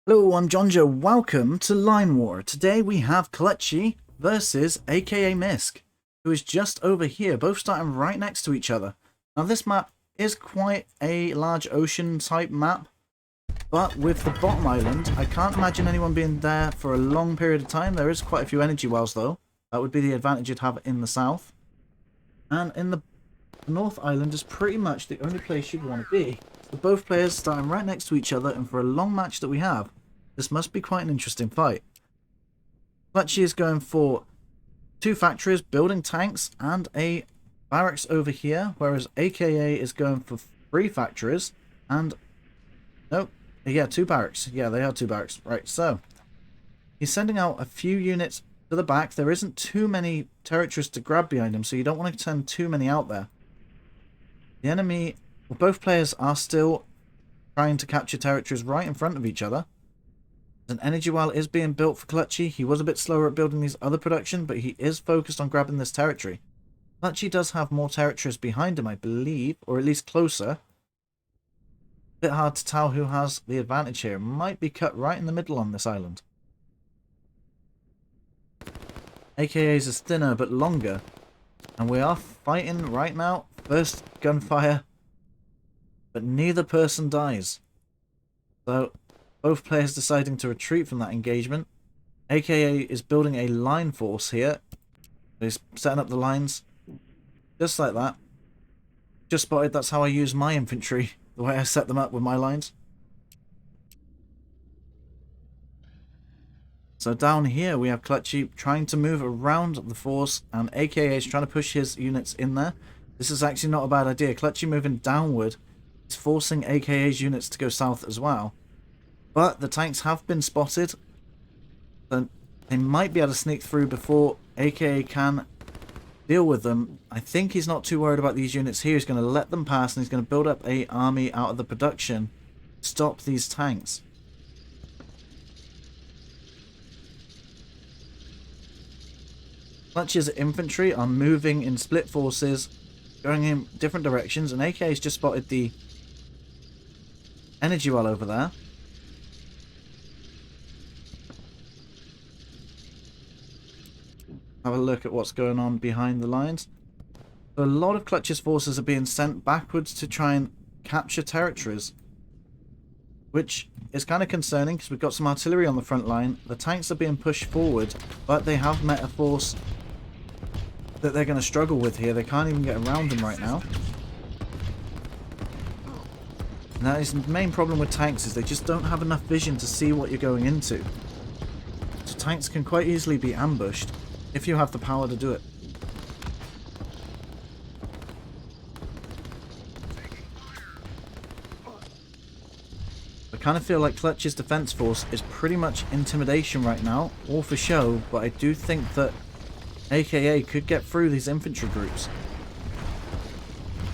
Hello, I'm Jonjo. Welcome to Line War. Today we have Clutchi versus Akamisc, who is just over here, both starting right next to each other. Now this map is quite a large ocean type map, but with the bottom island, I can't imagine anyone being there for a long period of time. There is quite a few energy wells though. That would be the advantage you'd have in the south. And in the North Island is pretty much the only place you'd want to be. So both players starting right next to each other, and for a long match that we have, this must be quite an interesting fight. Clutchi is going for 2 factories, building tanks, and a barracks over here, whereas AKA is going for 3 factories, and... nope, yeah, 2 barracks. Yeah, they are 2 barracks. Right, so he's sending out a few units to the back. There isn't too many territories to grab behind him, so you don't want to send too many out there. The enemy, well, both players are still trying to capture territories right in front of each other. An energy well is being built for Clutchi. He was a bit slower at building these other production, but he is focused on grabbing this territory. Clutchi does have more territories behind him, I believe, or at least closer. Bit hard to tell who has the advantage here. Might be cut right in the middle on this island. AKA's is thinner but longer, and we are fighting right now. First gunfire, but neither person dies. So both players deciding to retreat from that engagement. AKA is building a line force here. He's setting up the lines just like that. Just spotted that's how I use my infantry, the way I set them up with my lines. So down here we have Clutchi trying to move around the force, and AKA is trying to push his units in there. This is actually not a bad idea. Clutchi moving downward is forcing AKA's units to go south as well. But the tanks have been spotted, so they might be able to sneak through before AKA can deal with them. I think he's not too worried about these units here. He's going to let them pass, and he's going to build up an army out of the production to stop these tanks. Clutch's infantry are moving in split forces, going in different directions, and AKA's just spotted the energy well over there. Have a look at what's going on behind the lines. So a lot of Clutch's forces are being sent backwards to try and capture territories, which is kind of concerning because we've got some artillery on the front line. The tanks are being pushed forward, but they have met a force that they're going to struggle with here. They can't even get around them right now. And that is the main problem with tanks, is they just don't have enough vision to see what you're going into. So tanks can quite easily be ambushed if you have the power to do it. I kind of feel like Clutch's defense force is pretty much intimidation right now, all for show, but I do think that AKA could get through these infantry groups.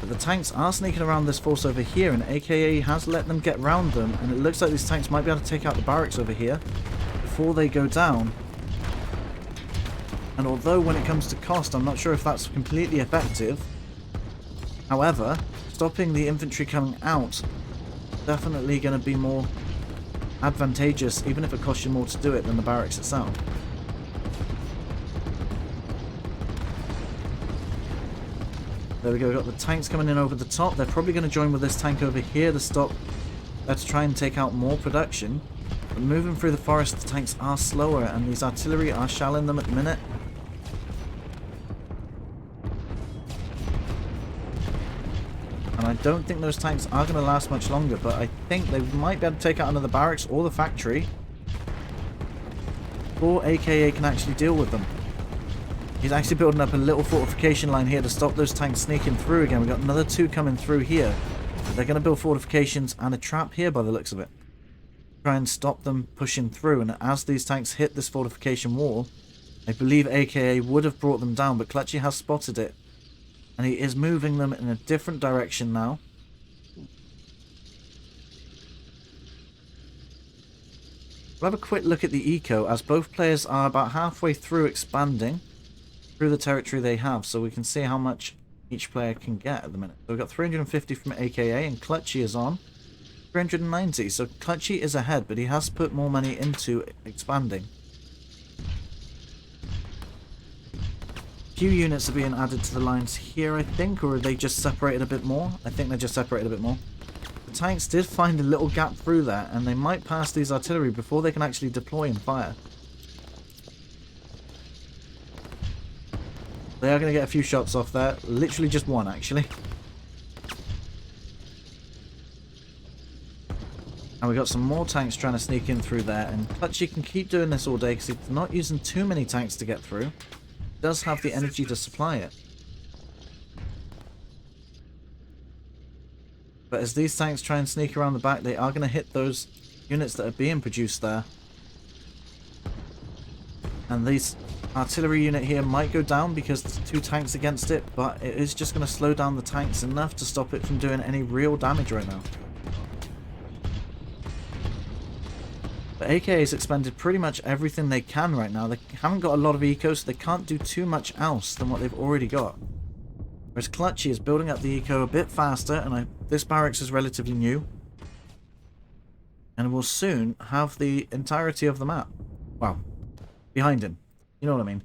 But the tanks are sneaking around this force over here, and AKA has let them get round them, and it looks like these tanks might be able to take out the barracks over here before they go down. And although when it comes to cost, I'm not sure if that's completely effective. However, stopping the infantry coming out is definitely going to be more advantageous, even if it costs you more to do it than the barracks itself. There we go, we've got the tanks coming in over the top. They're probably going to join with this tank over here to stop, to try and take out more production. But moving through the forest, the tanks are slower, and these artillery are shelling them at the minute. And I don't think those tanks are going to last much longer, but I think they might be able to take out another barracks or the factory before AKA can actually deal with them. He's actually building up a little fortification line here to stop those tanks sneaking through again. We've got another 2 coming through here. They're going to build fortifications and a trap here by the looks of it. Try and stop them pushing through, and as these tanks hit this fortification wall, I believe AKA would have brought them down, but Clutchi has spotted it, and he is moving them in a different direction now. We'll have a quick look at the eco, as both players are about halfway through expanding through the territory they have, so we can see how much each player can get at the minute. So we've got 350 from AKA, and Clutchi is on 390. So Clutchi is ahead, but he has put more money into expanding. Few units are being added to the lines here, I think, or are they just separated a bit more? I think they're just separated a bit more. The tanks did find a little gap through there, and they might pass these artillery before they can actually deploy and fire. They are going to get a few shots off there. Literally just one, actually. And we got some more tanks trying to sneak in through there. And Clutchi can keep doing this all day because he's not using too many tanks to get through. He does have the energy to supply it. But as these tanks try and sneak around the back, they are going to hit those units that are being produced there. And these artillery unit here might go down because there's 2 tanks against it, but it is just going to slow down the tanks enough to stop it from doing any real damage right now. The AKA's expended pretty much everything they can right now. They haven't got a lot of eco, so they can't do too much else than what they've already got. Whereas Clutchi is building up the eco a bit faster, and this barracks is relatively new. And will soon have the entirety of the map. Wow. Behind him. You know what I mean.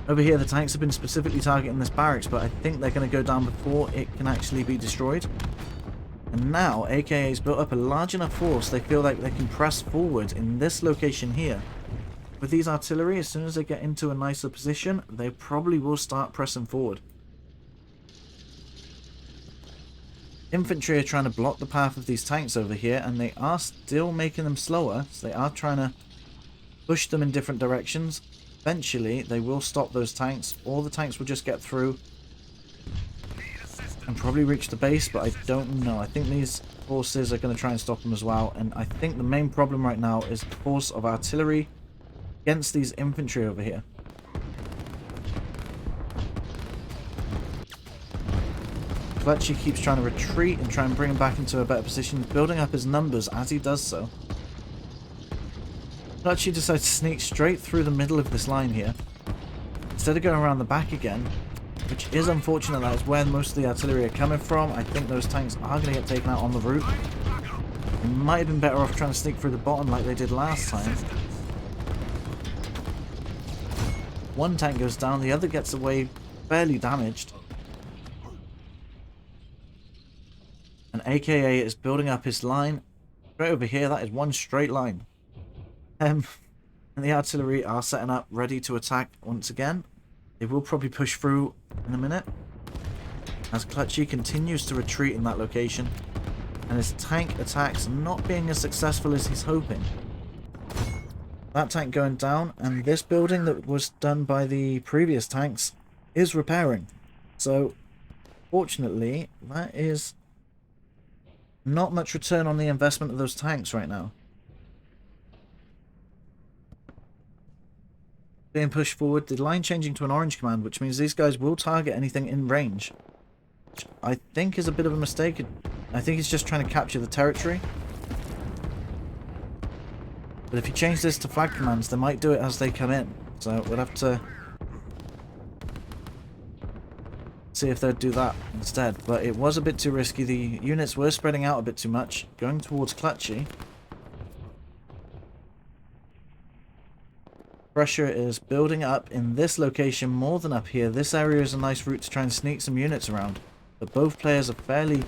Over here, the tanks have been specifically targeting this barracks, but I think they're going to go down before it can actually be destroyed. And now, AKA's built up a large enough force, they feel like they can press forward in this location here. With these artillery, as soon as they get into a nicer position, they probably will start pressing forward. Infantry are trying to block the path of these tanks over here, and they are still making them slower, so they are trying to push them in different directions. Eventually, they will stop those tanks, or the tanks will just get through and probably reach the base, but I don't know. I think these forces are going to try and stop them as well, and I think the main problem right now is the force of artillery against these infantry over here. Clutchi keeps trying to retreat and try and bring him back into a better position, building up his numbers as he does so. Clutchi decides to sneak straight through the middle of this line here, instead of going around the back again, which is unfortunate. That is where most of the artillery are coming from. I think those tanks are going to get taken out on the route. They might have been better off trying to sneak through the bottom like they did last time. One tank goes down, the other gets away fairly damaged. And AKA is building up his line. Right over here, that is one straight line. And the artillery are setting up, ready to attack once again. They will probably push through in a minute, as Clutchi continues to retreat in that location, and his tank attacks not being as successful as he's hoping. That tank going down, and this building that was done by the previous tanks is repairing. So, fortunately, that is not much return on the investment of those tanks right now. Being pushed forward, the line changing to an orange command, which means these guys will target anything in range, which I think is a bit of a mistake. I think he's just trying to capture the territory. But if you change this to flag commands, they might do it as they come in. So we'll have to see if they'd do that instead. But it was a bit too risky. The units were spreading out a bit too much, going towards Clutchi. Pressure is building up in this location more than up here. This area is a nice route to try and sneak some units around. But both players are fairly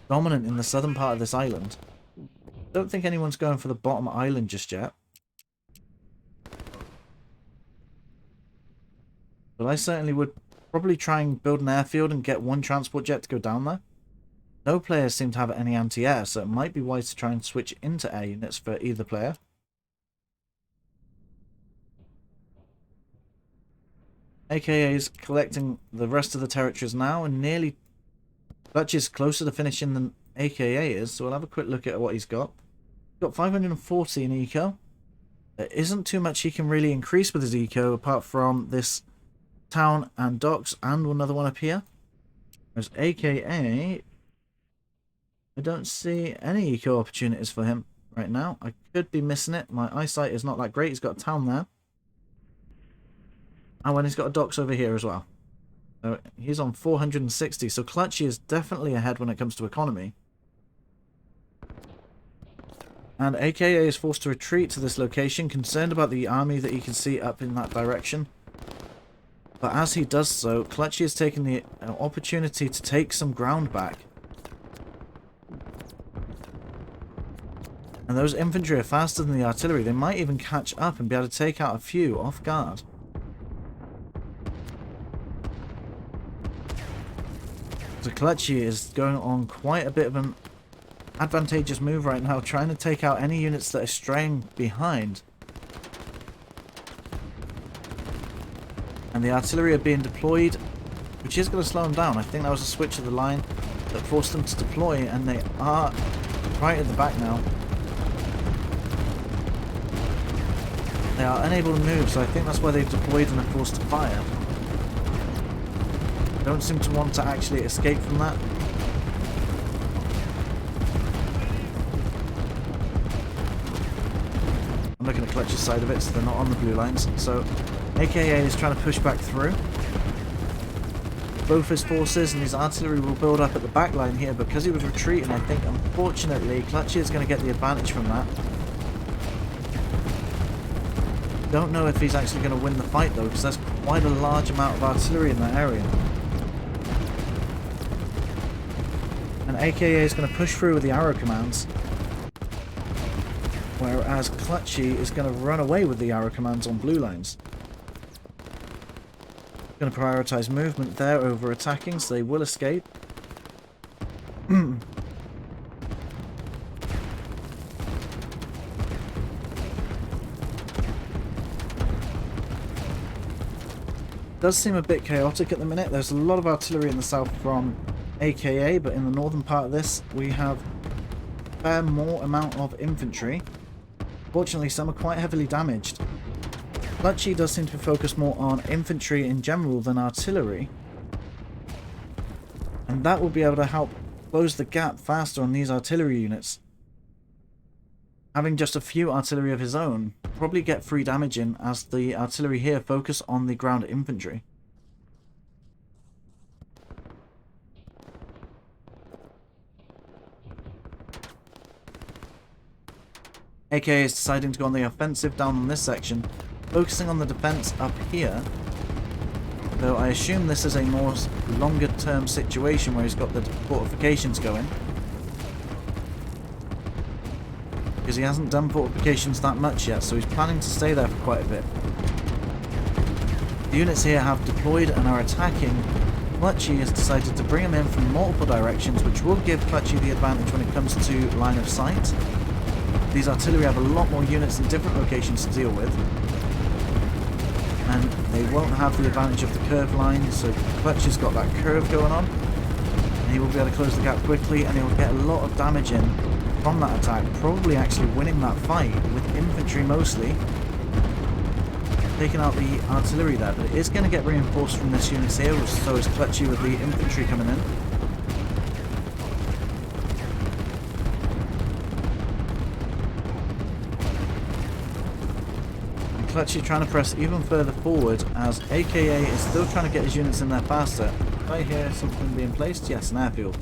dominant in the southern part of this island. Don't think anyone's going for the bottom island just yet. But I certainly would probably try and build an airfield and get one transport jet to go down there. No players seem to have any anti-air, so it might be wise to try and switch into air units for either player. AKA is collecting the rest of the territories now, and nearly Clutch is closer to finishing than AKA is, so we'll have a quick look at what he's got. He's got 540 in eco. There isn't too much he can really increase with his eco apart from this town and docks and another one up here. Whereas AKA, I don't see any eco opportunities for him right now. I could be missing it. My eyesight is not that great. He's got a town there. Oh, and he's got a docks over here as well. So he's on 460. So Clutchi is definitely ahead when it comes to economy. And AKA is forced to retreat to this location, concerned about the army that he can see up in that direction. But as he does so, Clutchi is taking the opportunity to take some ground back. And those infantry are faster than the artillery. They might even catch up and be able to take out a few off guard. So Clutchi is going on quite a bit of an advantageous move right now, trying to take out any units that are straying behind. And the artillery are being deployed, which is going to slow them down. I think that was a switch of the line that forced them to deploy, and they are right at the back now. They are unable to move, so I think that's why they've deployed and are forced to fire. Don't seem to want to actually escape from that. I'm looking at Clutch's side of it, so they're not on the blue lines. So AKA is trying to push back through. Both his forces and his artillery will build up at the back line here. Because he was retreating, I think unfortunately Clutchi is going to get the advantage from that. Don't know if he's actually going to win the fight though, because there's quite a large amount of artillery in that area. And AKA is going to push through with the arrow commands, whereas Clutchi is going to run away with the arrow commands on blue lines. Going to prioritize movement there over attacking, so they will escape. Does seem a bit chaotic at the minute. There's a lot of artillery in the south from AKA, but in the northern part of this we have a fair more amount of infantry. Fortunately, some are quite heavily damaged. Clutchi does seem to focus more on infantry in general than artillery, and that will be able to help close the gap faster on these artillery units. Having just a few artillery of his own, probably get free damage in as the artillery here focus on the ground infantry. AKA is deciding to go on the offensive down on this section, focusing on the defense up here, though I assume this is a more longer term situation where he's got the fortifications going, because he hasn't done fortifications that much yet, so he's planning to stay there for quite a bit. The units here have deployed and are attacking. Clutchi has decided to bring them in from multiple directions, which will give Clutchi the advantage when it comes to line of sight. These artillery have a lot more units in different locations to deal with, and they won't have the advantage of the curve line, so Clutchi's got that curve going on, and he will be able to close the gap quickly, and he will get a lot of damage in from that attack, probably actually winning that fight with infantry mostly, taking out the artillery there. But it is going to get reinforced from this unit here, so is Clutchi with the infantry coming in. Clutchi trying to press even further forward as AKA is still trying to get his units in there faster. Did I hear something being placed? Yes, an airfield.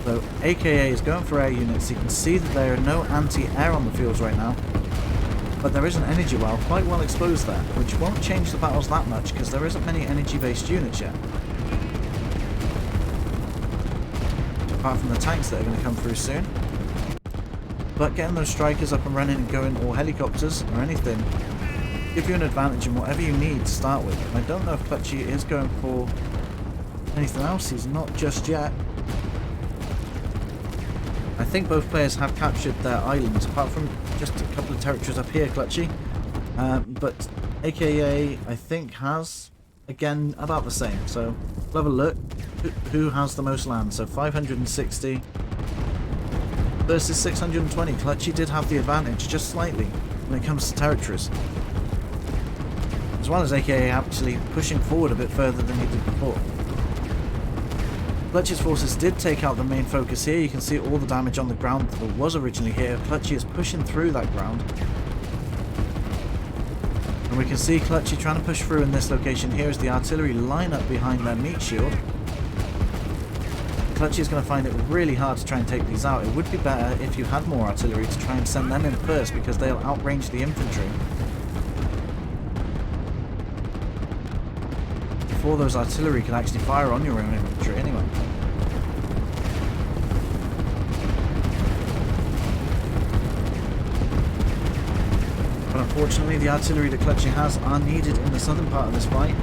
So AKA is going for air units. You can see that there are no anti-air on the fields right now, but there is an energy well quite well exposed there, which won't change the battles that much because there isn't many energy-based units yet, apart from the tanks that are going to come through soon. But getting those strikers up and running and going, or helicopters or anything, give you an advantage in whatever you need to start with. And I don't know if Clutchi is going for anything else. He's not just yet. I think both players have captured their islands, apart from just a couple of territories up here, Clutchi. But AKA, I think, has, again, about the same. So we'll have a look. Who has the most land? So 560 versus 620. Clutchi did have the advantage, just slightly, when it comes to territories. As well as AKA actually pushing forward a bit further than he did before. Clutchi's forces did take out the main focus here. You can see all the damage on the ground that was originally here. Clutchi is pushing through that ground. And we can see Clutchi trying to push through in this location here as the artillery line up behind their meat shield. Clutchi is going to find it really hard to try and take these out. It would be better if you had more artillery to try and send them in first, because they'll outrange the infantry before those artillery can actually fire on your own infantry anyway. But unfortunately, the artillery that Clutchi has are needed in the southern part of this fight.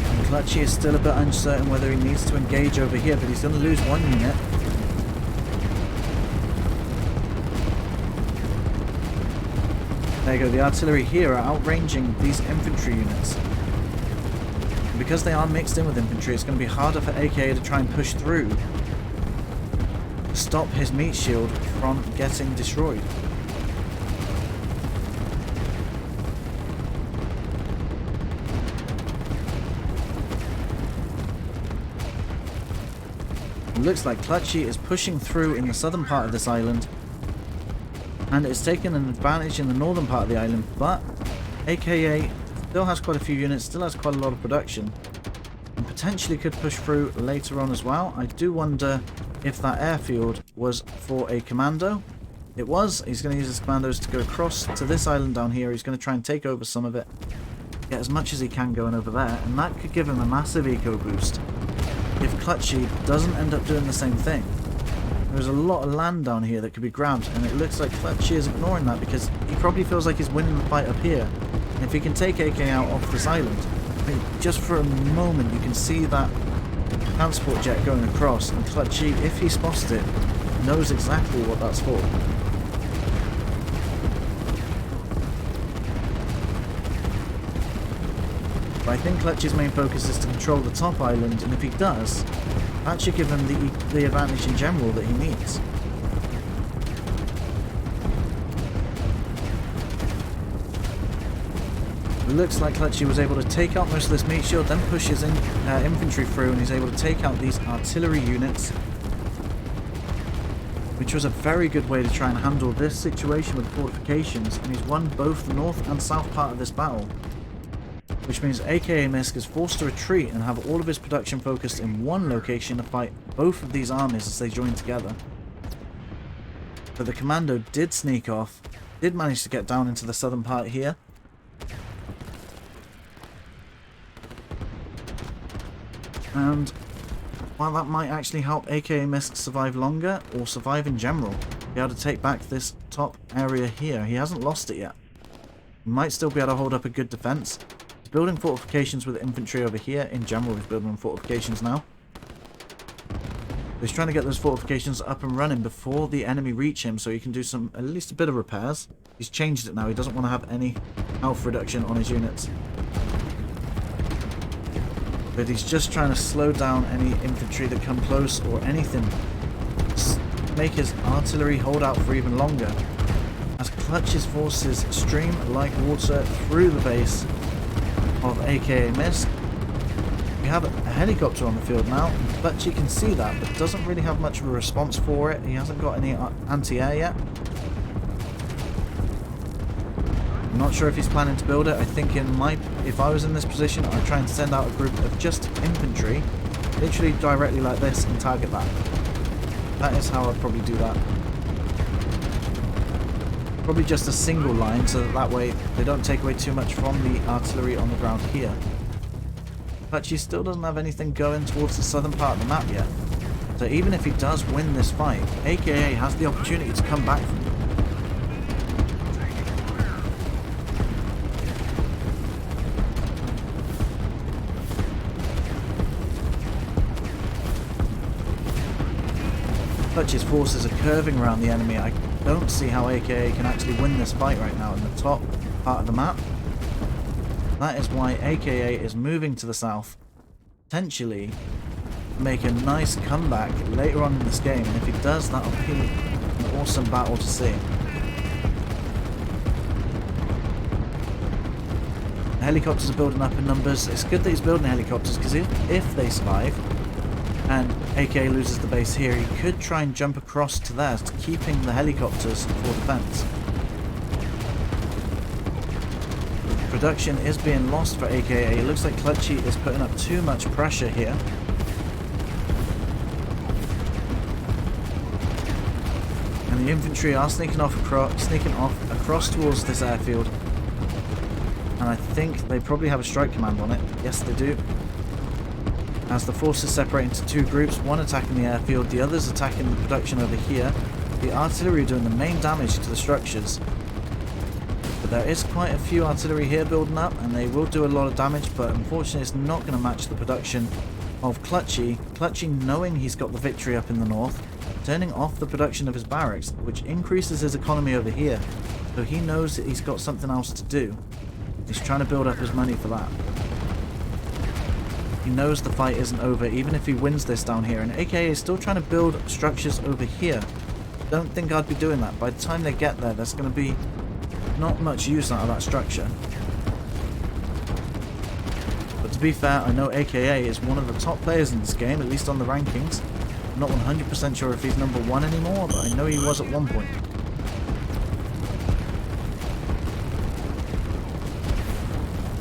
And Clutchi is still a bit uncertain whether he needs to engage over here, but he's going to lose one unit. There you go, the artillery here are outranging these infantry units. And because they are mixed in with infantry, it's going to be harder for AKA to try and push through to stop his meat shield from getting destroyed. It looks like Clutchi is pushing through in the southern part of this island, and it's taken an advantage in the northern part of the island, but AKA still has quite a few units, still has quite a lot of production, and potentially could push through later on as well. I do wonder if that airfield was for a commando. It was. He's going to use his commandos to go across to this island down here. He's going to try and take over some of it, get as much as he can going over there, and that could give him a massive eco boost if Clutchi doesn't end up doing the same thing. There's a lot of land down here that could be grabbed, and it looks like Clutchi is ignoring that because he probably feels like he's winning the fight up here. And if he can take AK out off this island, I mean, just for a moment you can see that transport jet going across, and Clutchi, if he spotted it, knows exactly what that's for. But I think Clutchi's main focus is to control the top island, and if he does, that should give him the advantage in general that he needs. It looks like Clutchi was able to take out most of this meat shield, then push his infantry through, and he's able to take out these artillery units, which was a very good way to try and handle this situation with fortifications, and he's won both the north and south part of this battle, which means Akamisc is forced to retreat and have all of his production focused in one location to fight both of these armies as they join together. But the commando did sneak off, did manage to get down into the southern part here. And while that might actually help Akamisc survive longer, or survive in general, be able to take back this top area here, he hasn't lost it yet. He might still be able to hold up a good defense. He's building fortifications with infantry over here. In general, he's building fortifications now. He's trying to get those fortifications up and running before the enemy reach him, so he can do at least a bit of repairs. He's changed it now. He doesn't want to have any health reduction on his units. But he's just trying to slow down any infantry that come close or anything. Just make his artillery hold out for even longer. As Clutchi's forces stream like water through the base of Akamisc. We have a helicopter on the field now. Clutchi can see that, but doesn't really have much of a response for it. He hasn't got any anti-air yet. I'm not sure if he's planning to build it. I think if I was in this position, I'd try and send out a group of just infantry, literally directly like this, and target that. That is how I'd probably do that. Probably just a single line, so that way they don't take away too much from the artillery on the ground here. Clutchi still doesn't have anything going towards the southern part of the map yet. So even if he does win this fight, AKA has the opportunity to come back from it. Clutchi's forces are curving around the enemy. I don't see how AKA can actually win this fight right now in the top part of the map. That is why AKA is moving to the south, potentially make a nice comeback later on in this game, and if he does, that'll be an awesome battle to see. The helicopters are building up in numbers. It's good that he's building helicopters, because if they survive and AK loses the base here, he could try and jump across to theirs, to keeping the helicopters for defense. Production is being lost for AKA. It looks like Clutchi is putting up too much pressure here. And the infantry are sneaking off across towards this airfield. And I think they probably have a strike command on it. Yes, they do. As the forces separate into two groups, one attacking the airfield, the others attacking the production over here. The artillery doing the main damage to the structures. But there is quite a few artillery here building up, and they will do a lot of damage, but unfortunately it's not going to match the production of Clutchi. Clutchi, knowing he's got the victory up in the north, turning off the production of his barracks, which increases his economy over here. So he knows that he's got something else to do. He's trying to build up his money for that. He knows the fight isn't over, even if he wins this down here, and AKA is still trying to build structures over here. Don't think I'd be doing that. By the time they get there, there's going to be not much use out of that structure. But to be fair, I know AKA is one of the top players in this game, at least on the rankings. I'm not 100% sure if he's number 1 anymore, but I know he was at one point.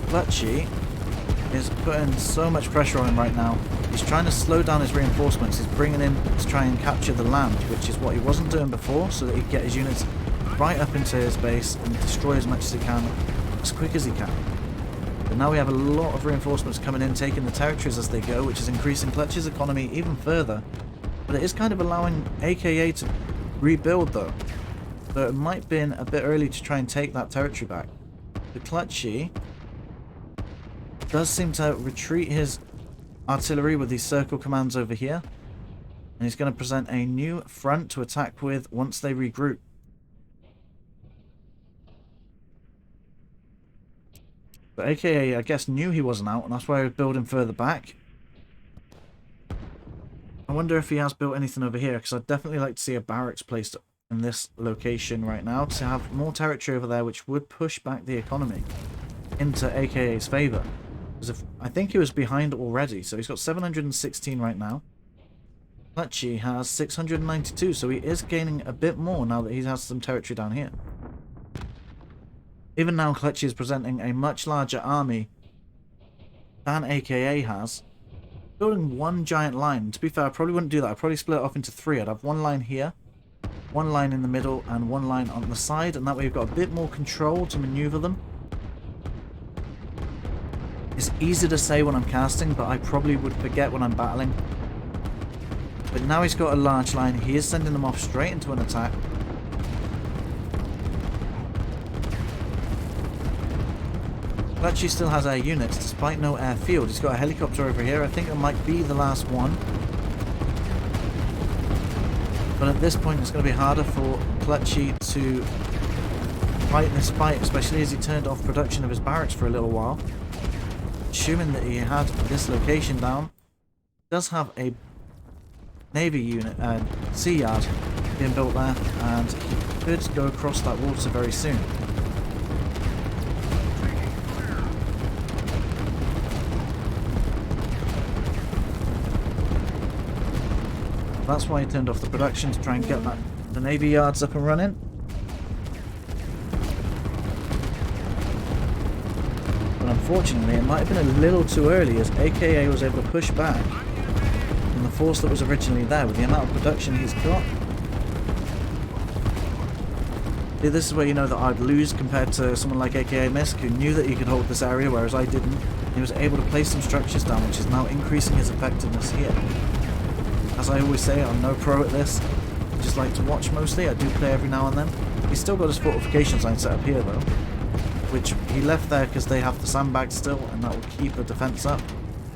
Clutchi is putting so much pressure on him right now. He's trying to slow down his reinforcements. He's bringing in to try and capture the land, which is what he wasn't doing before, so that he can get his units right up into his base and destroy as much as he can, as quick as he can. But now we have a lot of reinforcements coming in, taking the territories as they go, which is increasing Clutchi's economy even further. But it is kind of allowing AKA to rebuild though. So it might have been a bit early to try and take that territory back. The Clutchi does seem to retreat his artillery with these circle commands over here. And he's going to present a new front to attack with once they regroup. But AKA, I guess, knew he wasn't out, and that's why he was building further back. I wonder if he has built anything over here, because I'd definitely like to see a barracks placed in this location right now to have more territory over there, which would push back the economy into AKA's favour. Because I think he was behind already, so he's got 716 right now. Clutchi has 692, so he is gaining a bit more now that he has some territory down here. Even now, Clutchi is presenting a much larger army than AKA has. Building one giant line. To be fair, I probably wouldn't do that. I'd probably split it off into 3. I'd have one line here, one line in the middle, and one line on the side, and that way you've got a bit more control to maneuver them. It's easy to say when I'm casting, but I probably would forget when I'm battling. But now he's got a large line. He is sending them off straight into an attack. Clutchi still has air units despite no airfield. He's got a helicopter over here. I think it might be the last one. But at this point it's going to be harder for Clutchi to fight this fight, especially as he turned off production of his barracks for a little while. Assuming that he had this location down, he does have a navy unit, sea yard being built there, and he could go across that water very soon. That's why he turned off the production, to try and get the navy yards up and running. But unfortunately, it might have been a little too early, as AKA was able to push back from the force that was originally there with the amount of production he's got. See, this is where you know that I'd lose compared to someone like Akamisc, who knew that he could hold this area, whereas I didn't. He was able to place some structures down, which is now increasing his effectiveness here. As I always say, I'm no pro at this. I just like to watch mostly. I do play every now and then. He's still got his fortifications line set up here though, which he left there because they have the sandbags still, and that will keep a defense up.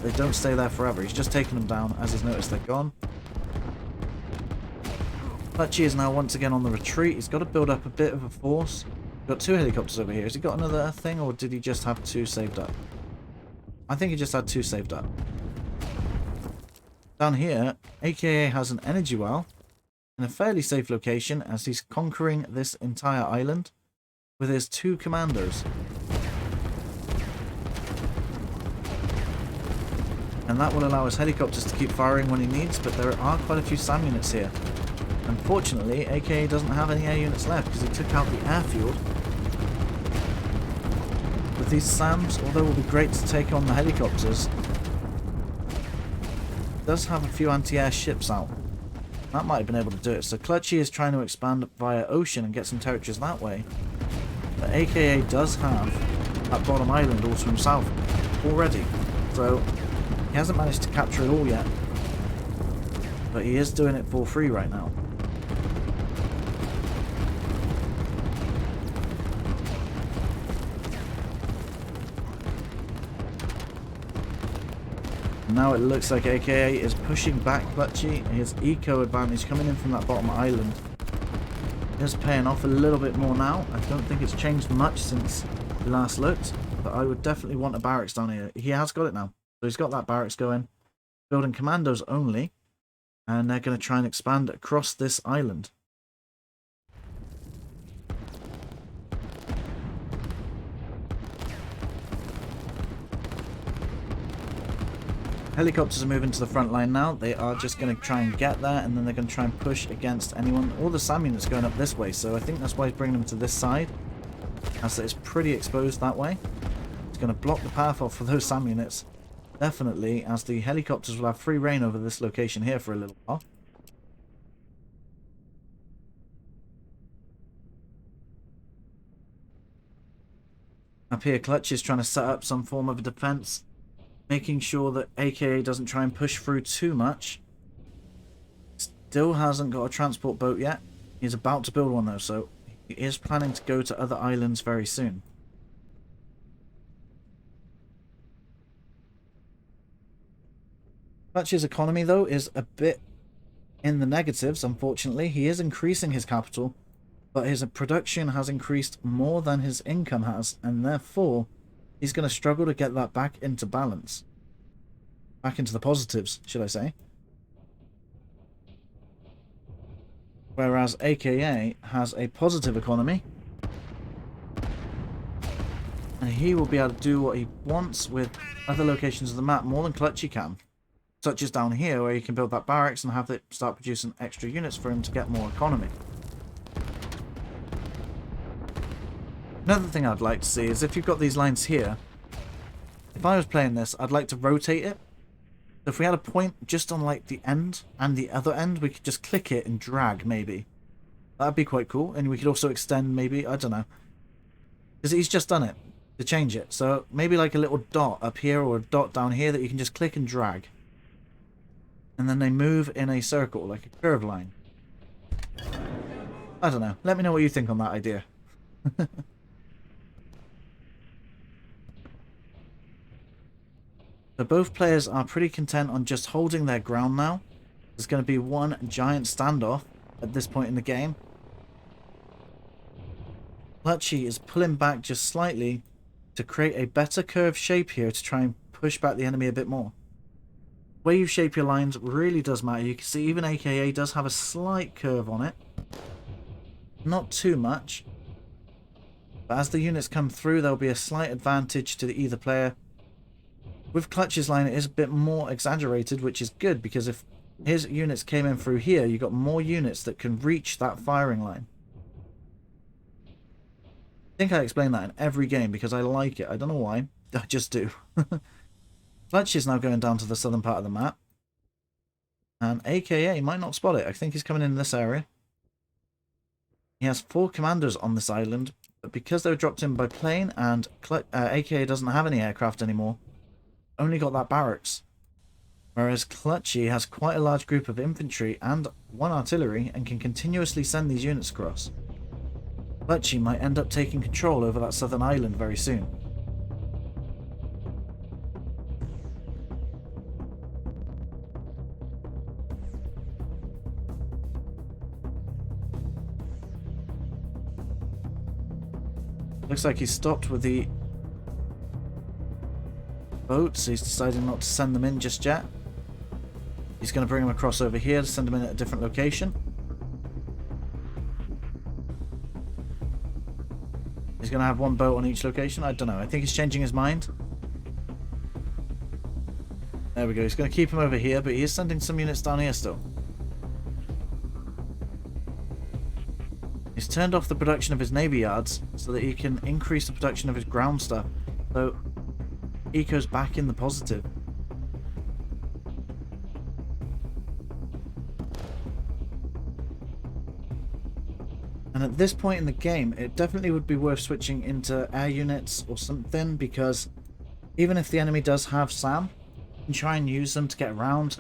They don't stay there forever. He's just taking them down as he's noticed they're gone. Clutchi is now once again on the retreat. He's got to build up a bit of a force. He's got 2 helicopters over here. Has he got another thing, or did he just have 2 saved up? I think he just had 2 saved up. Down here, AKA has an energy well in a fairly safe location as he's conquering this entire island with his 2 commandos. And that will allow his helicopters to keep firing when he needs, but there are quite a few SAM units here. Unfortunately, AKA doesn't have any air units left because he took out the airfield. with these SAMs, although it will be great to take on the helicopters, it does have a few anti-air ships out. That might have been able to do it. So Clutchi is trying to expand via ocean and get some territories that way. But AKA does have that bottom island all to himself already. So he hasn't managed to capture it all yet. But he is doing it for free right now. Now it looks like AKA is pushing back Clutchi. His eco advantage coming in from that bottom island is paying off a little bit more now. I don't think it's changed much since we last looked, but I would definitely want a barracks down here. He has got it now. So he's got that barracks going. Building commandos only, and they're going to try and expand across this island. Helicopters are moving to the front line now. They are just going to try and get there, and then they're going to try and push against anyone. All the SAM units going up this way, so I think that's why he's bringing them to this side, as it's pretty exposed that way. It's going to block the path off for those SAM units, definitely, as the helicopters will have free reign over this location here for a little while. Up here, Clutch is trying to set up some form of a defense, making sure that AKA doesn't try and push through too much. Still hasn't got a transport boat yet. He's about to build one though, so he is planning to go to other islands very soon. Clutch's economy though is a bit in the negatives, unfortunately. He is increasing his capital, but his production has increased more than his income has, and therefore he's going to struggle to get that back into balance. Back into the positives, should I say. Whereas AKA has a positive economy. And he will be able to do what he wants with other locations of the map more than Clutchy can. Such as down here, where you can build that barracks and have it start producing extra units for him to get more economy. Another thing I'd like to see is if you've got these lines here, if I was playing this, I'd like to rotate it. So if we had a point just on like the end and the other end, we could just click it and drag maybe. That'd be quite cool. And we could also extend maybe, I don't know. Because he's just done it to change it. So maybe like a little dot up here or a dot down here that you can just click and drag. And then they move in a circle, like a curved line. I don't know. Let me know what you think on that idea. So both players are pretty content on just holding their ground now. There's going to be one giant standoff at this point in the game. Clutchy is pulling back just slightly to create a better curved shape here to try and push back the enemy a bit more. The way you shape your lines really does matter. You can see even AKA does have a slight curve on it. Not too much. But as the units come through, there'll be a slight advantage to either player. With Clutch's line, it is a bit more exaggerated, which is good, because if his units came in through here, you got more units that can reach that firing line. I think I explain that in every game because I like it. I don't know why. I just do. Clutch is now going down to the southern part of the map. And AKA might not spot it. I think he's coming in this area. He has 4 commanders on this island, but because they were dropped in by plane and AKA doesn't have any aircraft anymore, only got that barracks. Whereas Clutchy has quite a large group of infantry and 1 artillery and can continuously send these units across. Clutchy might end up taking control over that southern island very soon. Looks like he's stopped with the boats. He's decided not to send them in just yet. He's going to bring them across over here to send them in at a different location. He's going to have 1 boat on each location. I don't know. I think he's changing his mind. There we go. He's going to keep him over here, but he is sending some units down here still. He's He's turned off the production of his navy yards so that he can increase the production of his ground stuff. So eco's back in the positive. And at this point in the game, it definitely would be worth switching into air units or something, because even if the enemy does have SAM, you can try and use them to get around.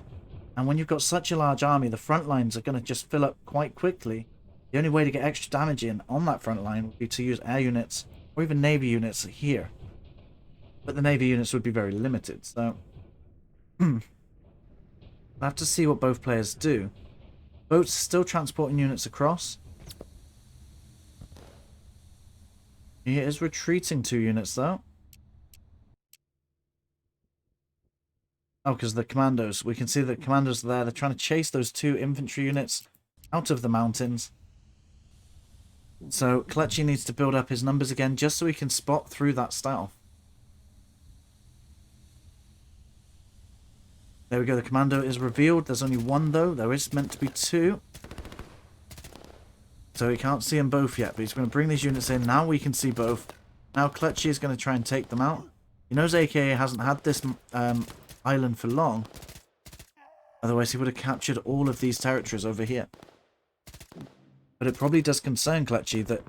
And when you've got such a large army, the front lines are going to just fill up quite quickly. The only way to get extra damage in on that front line would be to use air units or even navy units here. But the navy units would be very limited, so we'll have to see what both players do. Boats are still transporting units across. He is retreating 2 units though. Oh, because the commandos. We can see the commandos there. They're trying to chase those 2 infantry units out of the mountains. So Clutchi needs to build up his numbers again just so he can spot through that stealth. There we go. The commando is revealed. There's only 1 though. There is meant to be 2. So he can't see them both yet, but he's going to bring these units in. Now we can see both. Now Clutchi is going to try and take them out. He knows AKA hasn't had this island for long. Otherwise he would have captured all of these territories over here. But it probably does concern Clutchi that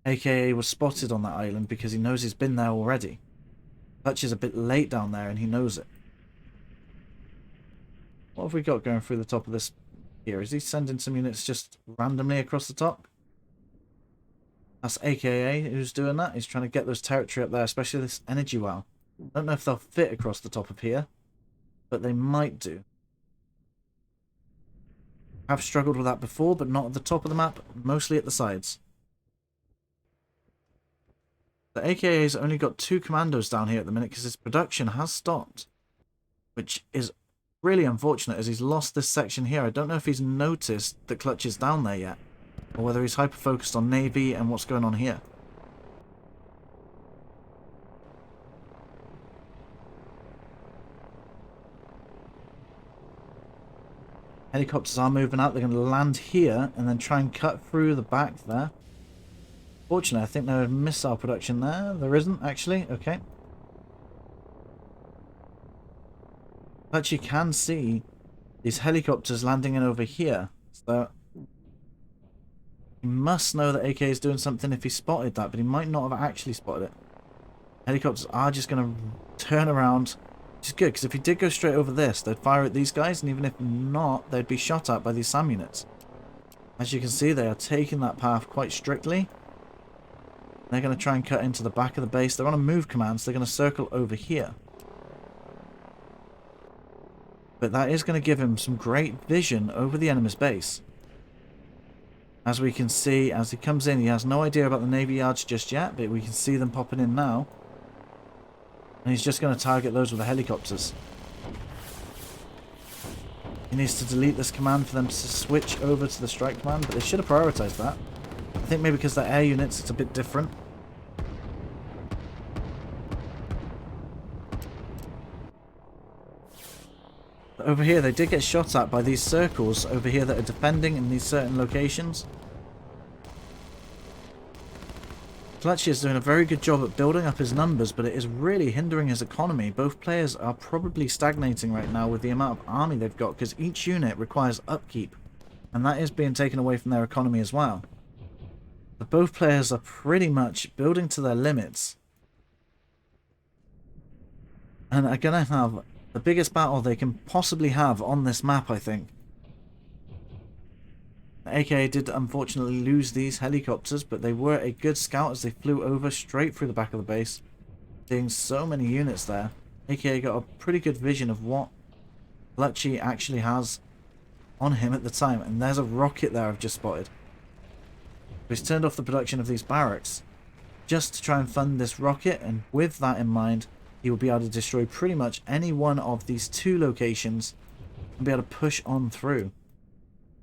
AKA was spotted on that island because he knows he's been there already. Clutchi's a bit late down there and he knows it. What have we got going through the top of this here? Is he sending some units just randomly across the top? That's AKA who's doing that. He's trying to get those territory up there, especially this energy well. I don't know if they'll fit across the top of here, but they might do. I've struggled with that before, but not at the top of the map, mostly at the sides. The AKA's only got 2 commandos down here at the minute because his production has stopped, which is really unfortunate as he's lost this section here. I don't know if he's noticed that Clutch is down there yet, or whether he's hyper-focused on Navy and what's going on here. Helicopters are moving out. They're going to land here and then try and cut through the back there. Fortunately, I think there is missile production there. There isn't, actually. Okay. But you can see these helicopters landing in over here. So he must know that AK is doing something if he spotted that, but he might not have actually spotted it. Helicopters are just going to turn around, which is good, because if he did go straight over this, they'd fire at these guys, and even if not, they'd be shot at by these SAM units. As you can see, they are taking that path quite strictly. They're going to try and cut into the back of the base. They're on a move command, so they're going to circle over here. But that is going to give him some great vision over the enemy's base. As we can see, as he comes in, he has no idea about the navy yards just yet, but we can see them popping in now. And he's just going to target those with the helicopters. He needs to delete this command for them to switch over to the strike command, but they should have prioritized that. I think maybe because they're air units, it's a bit different. But over here, they did get shot at by these circles over here that are defending in these certain locations. Clutchi is doing a very good job at building up his numbers, but it is really hindering his economy. Both players are probably stagnating right now with the amount of army they've got, because each unit requires upkeep, and that is being taken away from their economy as well. But both players are pretty much building to their limits, and are going to have the biggest battle they can possibly have on this map, I think. AKA did unfortunately lose these helicopters, but they were a good scout as they flew over straight through the back of the base, seeing so many units there. AKA got a pretty good vision of what Clutchi actually has on him at the time, and there's a rocket there I've just spotted. He's turned off the production of these barracks just to try and fund this rocket, and with that in mind, he will be able to destroy pretty much any one of these 2 locations and be able to push on through.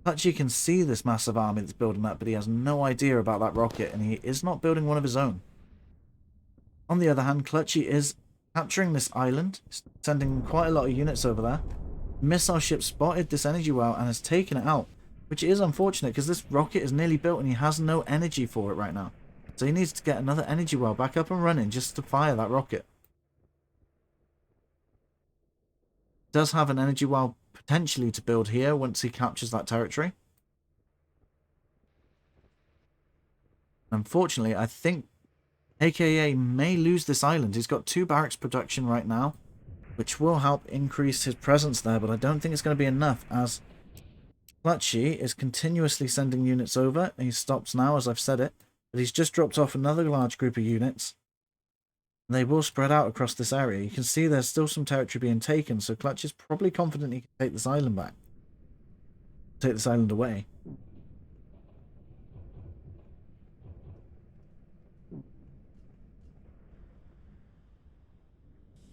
Clutchi can see this massive army that's building up, but he has no idea about that rocket, and he is not building one of his own. On the other hand, Clutchi is capturing this island, sending quite a lot of units over there. Missile ship spotted this energy well and has taken it out. which is unfortunate because this rocket is nearly built and he has no energy for it right now. So he needs to get another energy well back up and running just to fire that rocket. Does have an energy well potentially to build here once he captures that territory. Unfortunately, I think AKA may lose this island. He's got 2 barracks production right now, which will help increase his presence there, but I don't think it's going to be enough as Clutchi is continuously sending units over. He stops now, as I've said it, but he's just dropped off another large group of units. They will spread out across this area. You can see there's still some territory being taken, so Clutch is probably confident he can take this island back. Take this island away.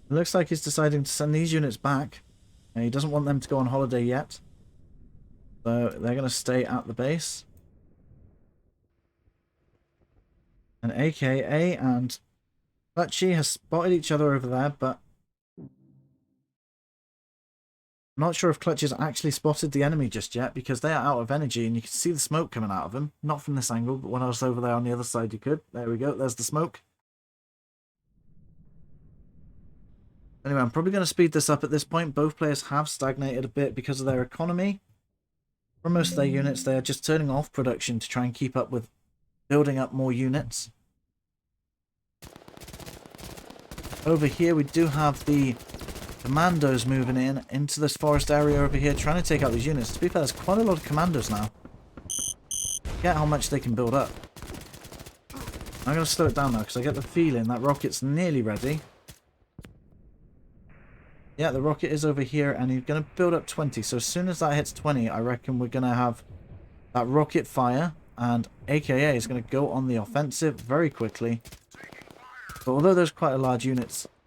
It looks like he's deciding to send these units back. And he doesn't want them to go on holiday yet. So they're going to stay at the base. And AKA and Clutchi has spotted each other over there, but I'm not sure if Clutch has actually spotted the enemy just yet because they are out of energy and you can see the smoke coming out of them. Not from this angle, but when I was over there on the other side you could. There we go, there's the smoke. Anyway, I'm probably going to speed this up at this point. Both players have stagnated a bit because of their economy. For most of their units, they are just turning off production to try and keep up with building up more units. Over here, we do have the commandos moving in into this forest area over here, trying to take out these units. To be fair, there's quite a lot of commandos now. Get how much they can build up. I'm going to slow it down now because I get the feeling that rocket's nearly ready. Yeah, the rocket is over here and he's going to build up 20. So as soon as that hits 20, I reckon we're going to have that rocket fire. And AKA is going to go on the offensive very quickly. But although there's quite a large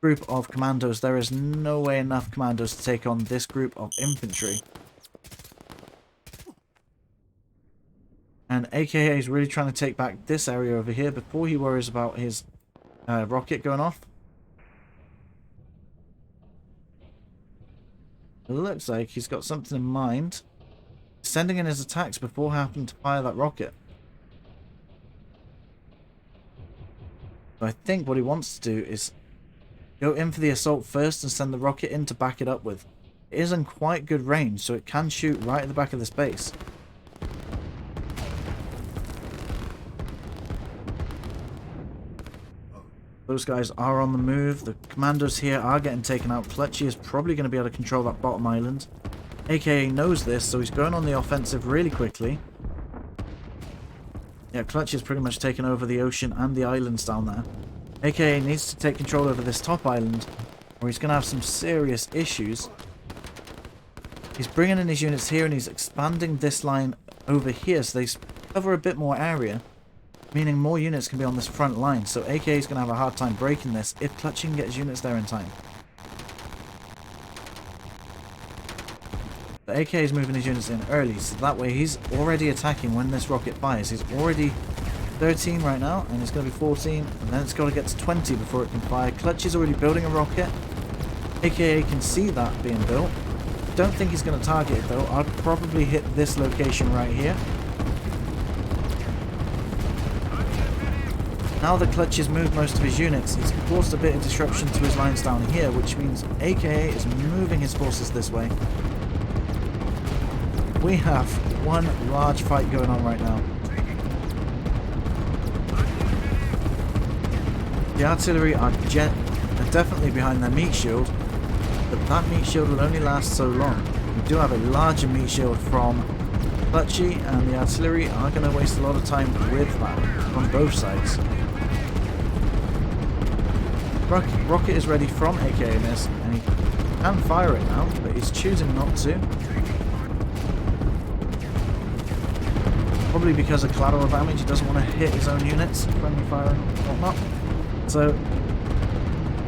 group of commandos, there is no way enough commandos to take on this group of infantry. And AKA is really trying to take back this area over here before he worries about his rocket going off. It looks like he's got something in mind. Sending in his attacks before having to fire that rocket. So I think what he wants to do is go in for the assault first and send the rocket in to back it up with. It is in quite good range, so it can shoot right at the back of this base. Those guys are on the move. The commandos here are getting taken out. Clutchi is probably going to be able to control that bottom island. AKA knows this, so he's going on the offensive really quickly. Yeah, Clutch is pretty much taken over the ocean and the islands down there. AKA needs to take control over this top island, or he's going to have some serious issues. He's bringing in his units here and he's expanding this line over here so they cover a bit more area, meaning more units can be on this front line. So AKA is going to have a hard time breaking this if Clutch can get his units there in time. The AK is moving his units in early, so that way he's already attacking when this rocket fires. He's already 13 right now, and it's going to be 14, and then it's got to get to 20 before it can fire. Clutch is already building a rocket. AKA can see that being built. Don't think he's going to target it though. I'd probably hit this location right here. Now that Clutch has moved most of his units, he's caused a bit of disruption to his lines down here, which means AKA is moving his forces this way. We have one large fight going on right now. The artillery are definitely behind their meat shield, but that meat shield will only last so long. We do have a larger meat shield from Clutchi, and the artillery are going to waste a lot of time with that on both sides. Rocket is ready from Akamisc, and he can fire it now, but he's choosing not to. Probably because of collateral damage, he doesn't want to hit his own units, friendly fire and whatnot. So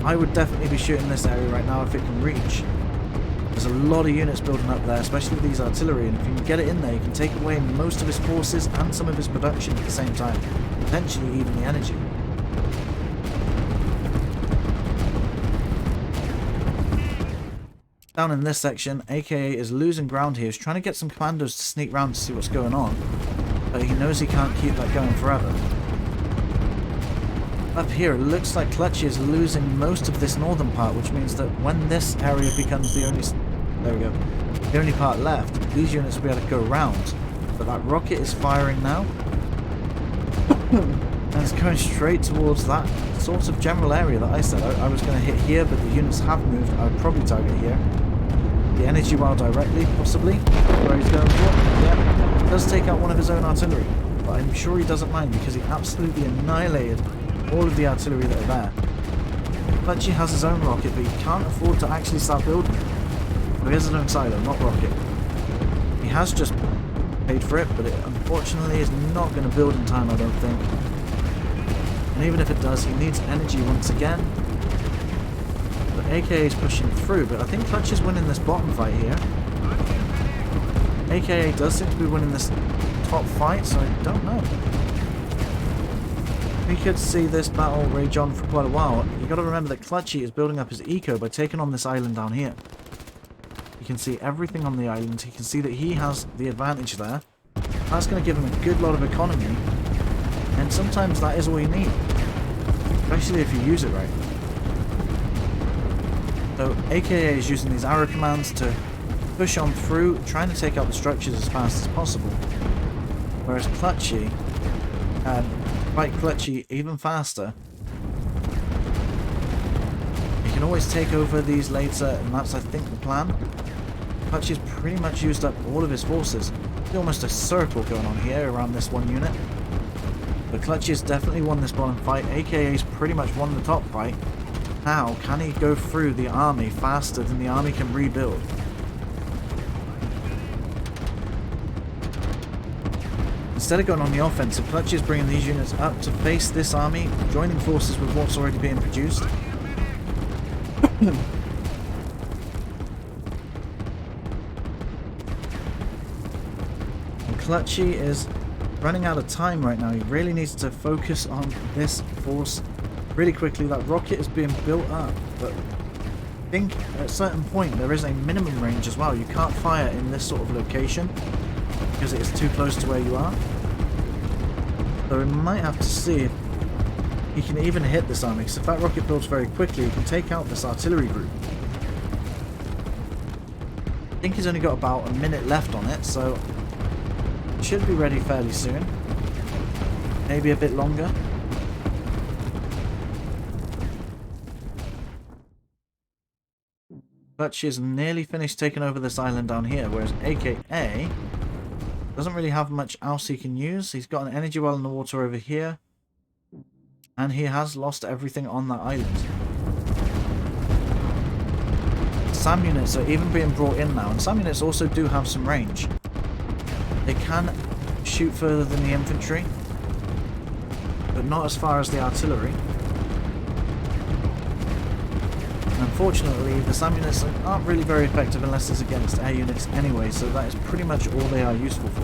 I would definitely be shooting this area right now if it can reach. There's a lot of units building up there, especially with these artillery, and if you can get it in there, you can take away most of his forces and some of his production at the same time, potentially even the energy. Down in this section, AKA is losing ground here. He's trying to get some commandos to sneak around to see what's going on. But he knows he can't keep that going forever. Up here, it looks like Clutchi is losing most of this northern part, which means that when this area becomes the only... There we go. The only part left, these units will be able to go around. But that rocket is firing now. And it's going straight towards that sort of general area that I said. I was going to hit here, but the units have moved. I would probably target here. The energy well directly, possibly. Where he's going for. Yeah. Does take out one of his own artillery. But I'm sure he doesn't mind because he absolutely annihilated all of the artillery that are there. Clutchi has his own rocket, but he can't afford to actually start building it. So he has his own silo, not rocket. He has just paid for it, but it unfortunately is not going to build in time, I don't think. And even if it does, he needs energy once again. But AKA is pushing through, but I think Clutch is winning this bottom fight here. AKA does seem to be winning this top fight, so I don't know. We could see this battle rage on for quite a while. You got to remember that Clutchi is building up his eco by taking on this island down here. You can see everything on the island. You can see that he has the advantage there. That's going to give him a good lot of economy. And sometimes that is all you need. Especially if you use it right. So AKA is using these arrow commands to push on through, trying to take out the structures as fast as possible. Whereas Clutchi can fight Clutchi even faster. You can always take over these later, and that's I think the plan. Clutchi's pretty much used up all of his forces. There's almost a circle going on here around this one unit. But Clutchi has definitely won this bottom fight. AKA's pretty much won the top fight. Now, can he go through the army faster than the army can rebuild? Instead of going on the offensive, Clutchi is bringing these units up to face this army, joining forces with what's already being produced. And Clutchi is running out of time right now. He really needs to focus on this force really quickly. That rocket is being built up, but I think at a certain point there is a minimum range as well. You can't fire in this sort of location because it is too close to where you are. So we might have to see if he can even hit this army, because if that rocket builds very quickly, he can take out this artillery group. I think he's only got about a minute left on it, so it should be ready fairly soon. Maybe a bit longer. But she's nearly finished taking over this island down here, whereas AKA doesn't really have much else he can use. He's got an energy well in the water over here, and he has lost everything on that island. SAM units are even being brought in now, and SAM units also do have some range. They can shoot further than the infantry, but not as far as the artillery. Unfortunately, the SAM units aren't really very effective unless it's against air units anyway, so that is pretty much all they are useful for.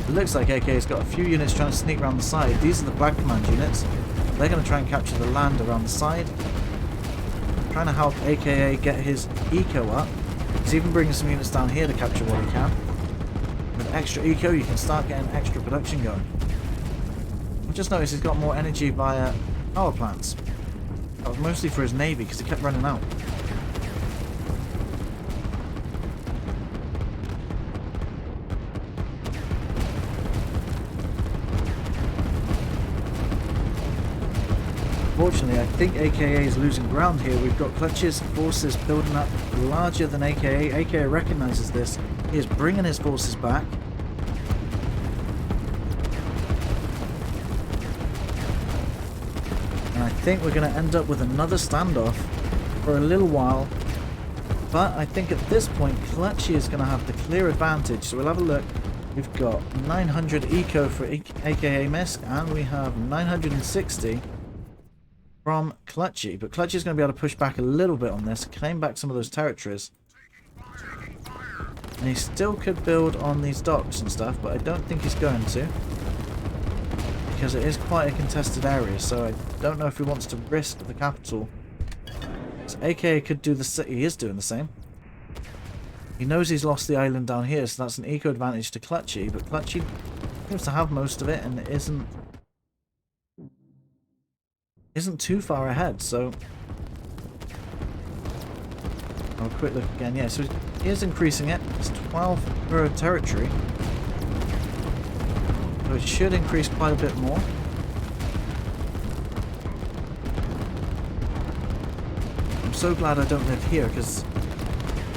It looks like AK's got a few units trying to sneak around the side. These are the Black Command units. They're going to try and capture the land around the side. Trying to help AKA get his eco up. He's even bringing some units down here to capture what he can. With extra eco, you can start getting extra production going. I've just noticed he's got more energy via power plants. That was mostly for his navy because he kept running out. Unfortunately, I think AKA is losing ground here. We've got Clutch's forces building up larger than AKA. AKA recognizes this. He is bringing his forces back. And I think we're going to end up with another standoff for a little while. But I think at this point, Clutchi is going to have the clear advantage. So we'll have a look. We've got 900 eco for Akamisc, and we have 960 from Clutchi. But Clutchi is going to be able to push back a little bit on this, claim back some of those territories. And he still could build on these docks and stuff, but I don't think he's going to. because it is quite a contested area, so I don't know if he wants to risk the capital. So AKA could do the he is doing the same. He knows he's lost the island down here, so that's an eco advantage to Clutchi, but Clutchi seems to have most of it and it isn't too far ahead, so I'll quick look again. Yeah, so he is increasing it. It's 12 per territory. So it should increase quite a bit more. I'm so glad I don't live here because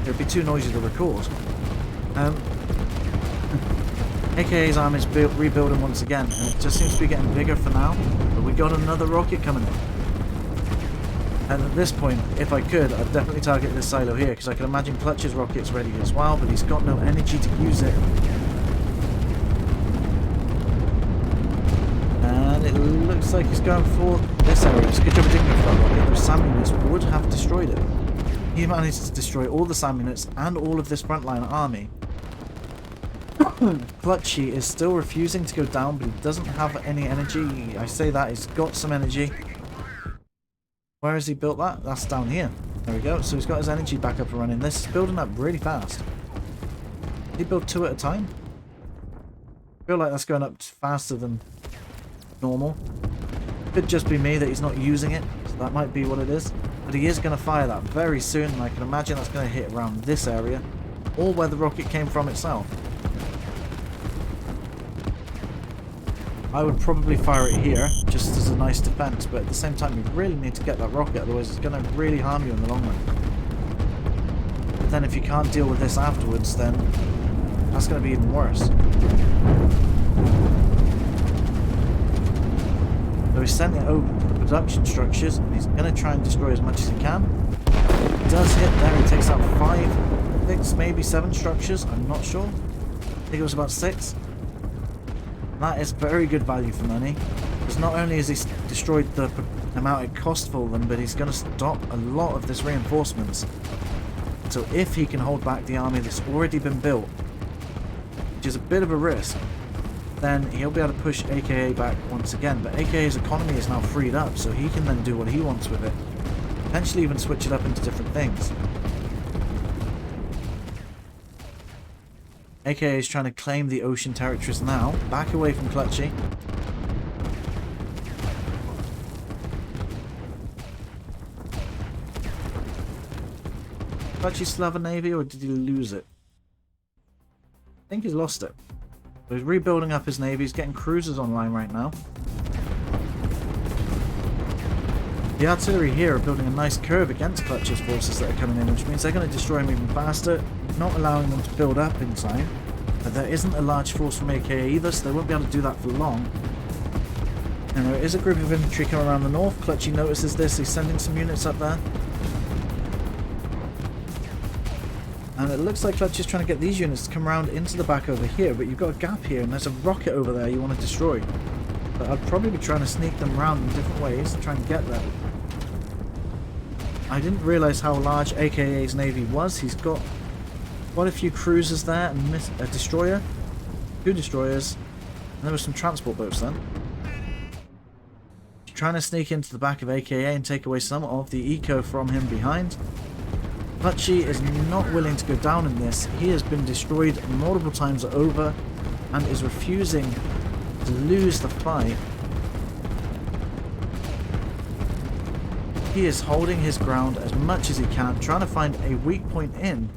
it would be too noisy to record. AKA's army is rebuilding once again, and it just seems to be getting bigger for now. But we got another rocket coming in. And at this point, if I could, I'd definitely target this silo here, because I can imagine Clutch's rocket's ready as well, but he's got no energy to use it. And it looks like he's going for this area. It's a good job I didn't go for that rocket. Those SAM units would have destroyed it. He managed to destroy all the SAM units and all of this frontline army. Clutchi is still refusing to go down, but he doesn't have any energy. I say that, he's got some energy. Where has he built that? That's down here. There we go. So he's got his energy back up and running. This is building up really fast. Did he build 2 at a time? I feel like that's going up faster than normal. Could just be me that he's not using it, so that might be what it is. But he is going to fire that very soon, and I can imagine that's going to hit around this area, or where the rocket came from itself. I would probably fire it here, just as a nice defense, but at the same time you really need to get that rocket, otherwise it's going to really harm you in the long run. But then if you can't deal with this afterwards, then that's going to be even worse. So he's sending it over to the production structures, and he's going to try and destroy as much as he can. He does hit there, he takes out 5, 6, maybe 7 structures, I'm not sure. I think it was about 6. That is very good value for money, because not only has he destroyed the amount it cost for them, but he's going to stop a lot of this reinforcements. So if he can hold back the army that's already been built, which is a bit of a risk, then he'll be able to push AKA back once again. But AKA's economy is now freed up, so he can then do what he wants with it. Potentially even switch it up into different things. AKA is trying to claim the ocean territories now. Back away from Clutchi. Clutchi still have a navy, or did he lose it? I think he's lost it. So he's rebuilding up his navy. He's getting cruisers online right now. The artillery here are building a nice curve against Clutch's forces that are coming in, which means they're going to destroy him even faster, not allowing them to build up in time. But there isn't a large force from AKA either, so they won't be able to do that for long. And there is a group of infantry coming around the north. Clutchi notices this, he's sending some units up there. And it looks like Clutchi is trying to get these units to come around into the back over here, but you've got a gap here and there's a rocket over there you want to destroy. But I'd probably be trying to sneak them around in different ways to try and get there. I didn't realise how large AKA's navy was. He's got quite a few cruisers there and a destroyer, 2 destroyers, and there were some transport boats then. He's trying to sneak into the back of AKA and take away some of the eco from him behind. Clutchi is not willing to go down in this. He has been destroyed multiple times over and is refusing to lose the fight. He is holding his ground as much as he can, trying to find a weak point in.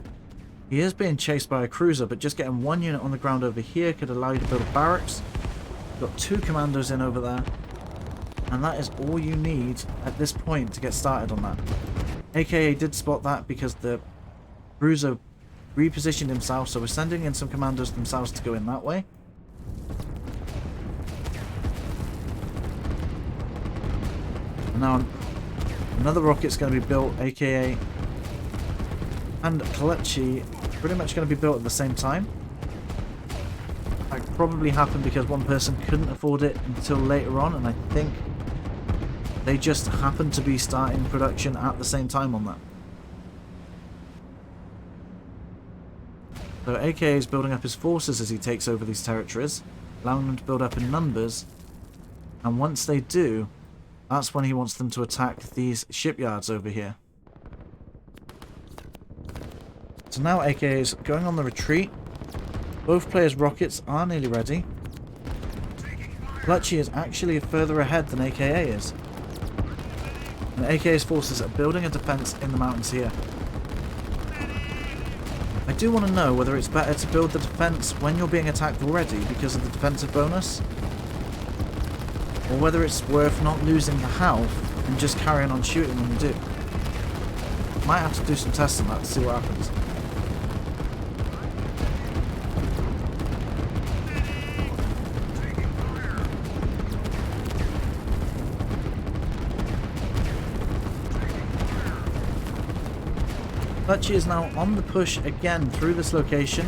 He is being chased by a cruiser, but just getting 1 unit on the ground over here could allow you to build barracks. Got 2 commandos in over there, and that is all you need at this point to get started on that. AKA did spot that because the cruiser repositioned himself, so we're sending in some commandos themselves to go in that way. And now another rocket's going to be built, AKA and Clutchi pretty much going to be built at the same time. That probably happened because one person couldn't afford it until later on, and I think they just happened to be starting production at the same time on that. So AKA is building up his forces as he takes over these territories, allowing them to build up in numbers. And once they do, that's when he wants them to attack these shipyards over here. So now AKA is going on the retreat. Both players' rockets are nearly ready. Clutchi is actually further ahead than AKA is. And AKA's forces are building a defense in the mountains here. I do want to know whether it's better to build the defense when you're being attacked already because of the defensive bonus, or whether it's worth not losing the health and just carrying on shooting when you do. Might have to do some tests on that to see what happens. Clutchi is now on the push again through this location.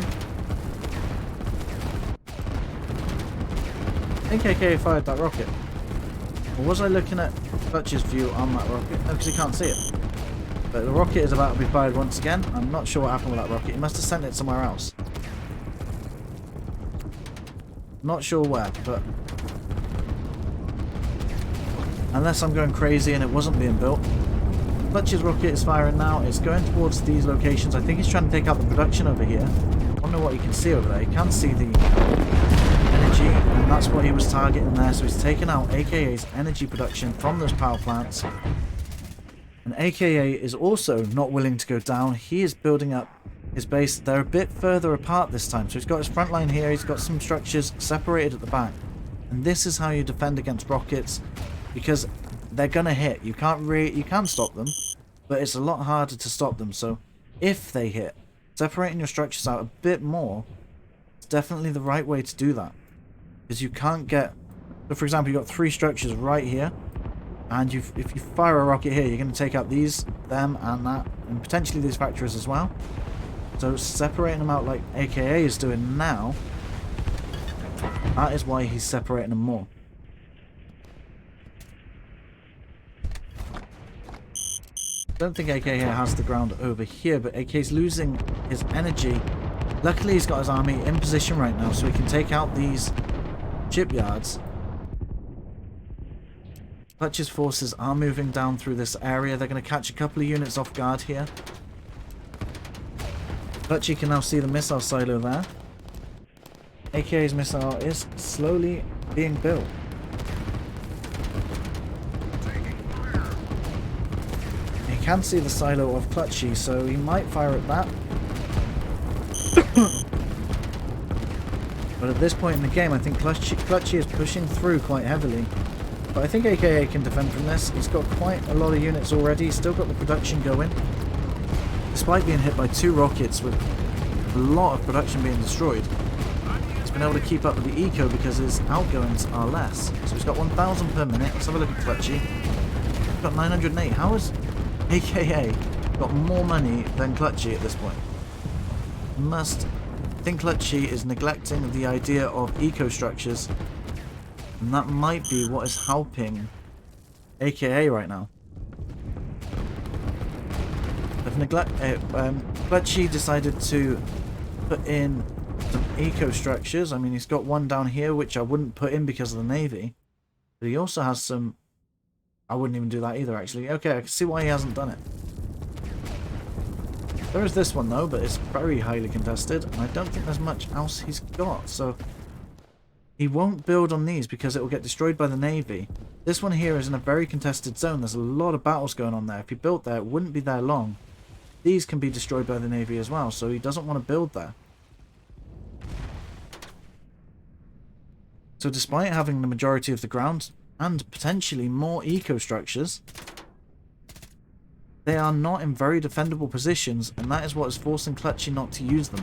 I think AKA fired that rocket. Or was I looking at Clutchi's view on that rocket? No, because he can't see it. But the rocket is about to be fired once again. I'm not sure what happened with that rocket. He must have sent it somewhere else. Not sure where, but... unless I'm going crazy and it wasn't being built. Clutchi's rocket is firing now. It's going towards these locations. I think he's trying to take out the production over here. I don't know what you can see over there. You can see the energy, and that's what he was targeting there. So he's taken out AKA's energy production from those power plants. And AKA is also not willing to go down. He is building up his base. They're a bit further apart this time. So he's got his front line here. He's got some structures separated at the back. And this is how you defend against rockets, because they're gonna hit. You can stop them, but it's a lot harder to stop them. So if they hit, separating your structures out a bit more is definitely the right way to do that, because you can't get... so for example, you've got 3 structures right here, and if you fire a rocket here, you're going to take out these, them, and that, and potentially these factories as well. So separating them out like AKA is doing now, that is why he's separating them more. I don't think AKA has the ground over here, but AK's losing his energy. Luckily he's got his army in position right now, so he can take out these shipyards. Clutch's forces are moving down through this area. They're going to catch a couple of units off guard here. Clutchy can now see the missile silo there. AKA's missile is slowly being built. He can see the silo of Clutchi, so he might fire at that. But at this point in the game, I think Clutchi is pushing through quite heavily. But I think AKA can defend from this. He's got quite a lot of units already. He's still got the production going. Despite being hit by 2 rockets with a lot of production being destroyed, he's been able to keep up with the eco because his outgoings are less. So he's got 1,000 per minute. Let's have a look at Clutchi. He's got 908. How is AKA got more money than Clutchi at this point? I think Clutchi is neglecting the idea of eco structures, and that might be what is helping AKA right now. Clutchi decided to put in some eco structures. I mean, he's got one down here which I wouldn't put in because of the navy, but he also has some... I wouldn't even do that either, actually. Okay, I can see why he hasn't done it. There is this one though, but it's very highly contested, and I don't think there's much else he's got, so he won't build on these because it will get destroyed by the navy. This one here is in a very contested zone. There's a lot of battles going on there. If he built there, it wouldn't be there long. These can be destroyed by the navy as well, so he doesn't want to build there. So despite having the majority of the ground and potentially more eco structures, they are not in very defendable positions, and that is what is forcing Clutchi not to use them.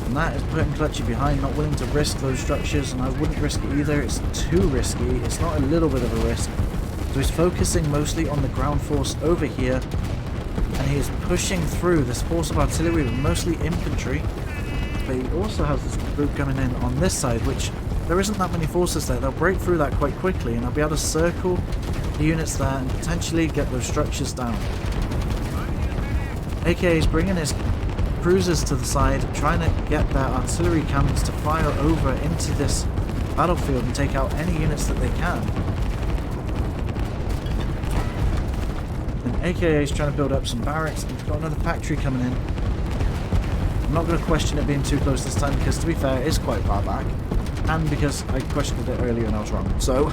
And that is putting Clutchi behind, not willing to risk those structures, and I wouldn't risk it either. It's too risky. It's not a little bit of a risk. So he's focusing mostly on the ground force over here, and he is pushing through this force of artillery with mostly infantry. But he also has this group coming in on this side, which there isn't that many forces there. They'll break through that quite quickly, and they'll be able to circle the units there and potentially get those structures down. AKA is bringing his cruisers to the side, trying to get their artillery cannons to fire over into this battlefield and take out any units that they can. And AKA is trying to build up some barracks, and he's got another factory coming in. I'm not going to question it being too close this time because, to be fair, it is quite far back. And because I questioned it earlier and I was wrong. So,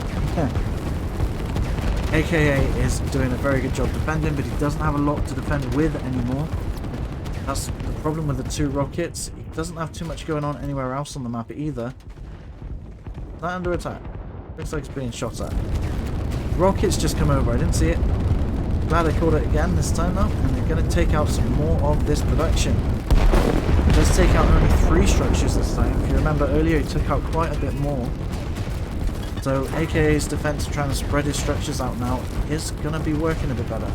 AKA is doing a very good job defending, but he doesn't have a lot to defend with anymore. That's the problem with the 2 rockets. He doesn't have too much going on anywhere else on the map either. Is that under attack? Looks like it's being shot at. Rockets just come over. I didn't see it. Glad I caught it again this time though. And they're going to take out some more of this production. Let's take out only 3 structures this time. If you remember earlier, he took out quite a bit more. So AKA's defense, trying to spread his structures out now, is going to be working a bit better.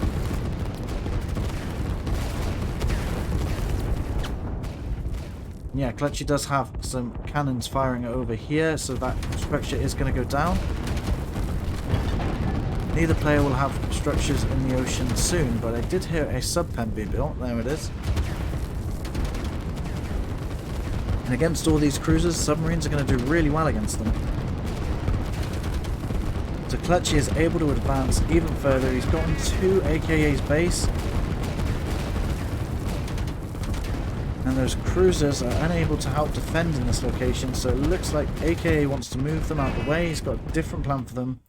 Yeah, Clutchi does have some cannons firing over here, so that structure is going to go down. Neither player will have structures in the ocean soon, but I did hear a sub-pen being built. There it is. And against all these cruisers, submarines are going to do really well against them. So Clutchi is able to advance even further. He's gotten to AKA's base. And those cruisers are unable to help defend in this location, so it looks like AKA wants to move them out of the way. He's got a different plan for them.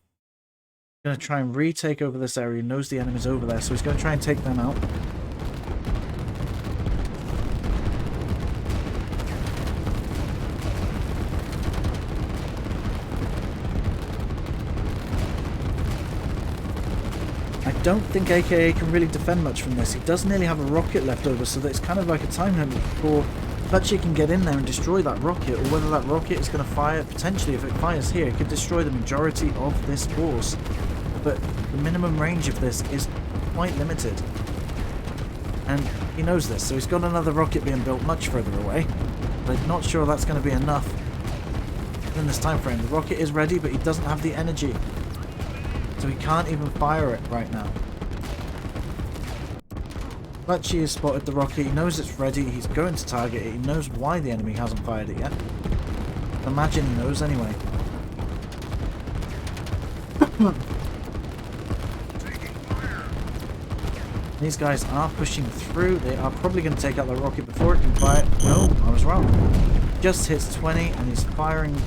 He's going to try and retake over this area. He knows the enemy's over there, so he's going to try and take them out. I don't think AKA can really defend much from this. He does nearly have a rocket left over, so that it's kind of like a time limit before Clutchi can get in there and destroy that rocket, or whether that rocket is going to fire, potentially if it fires here, it could destroy the majority of this force. But the minimum range of this is quite limited. And he knows this, so he's got another rocket being built much further away. But I'm not sure that's going to be enough in this time frame. The rocket is ready, but he doesn't have the energy. So he can't even fire it right now. Clutchi has spotted the rocket, he knows it's ready, he's going to target it, he knows why the enemy hasn't fired it yet. Imagine he knows anyway. These guys are pushing through, they are probably going to take out the rocket before it can fire. No, I was wrong. Just hits 20 and he's firing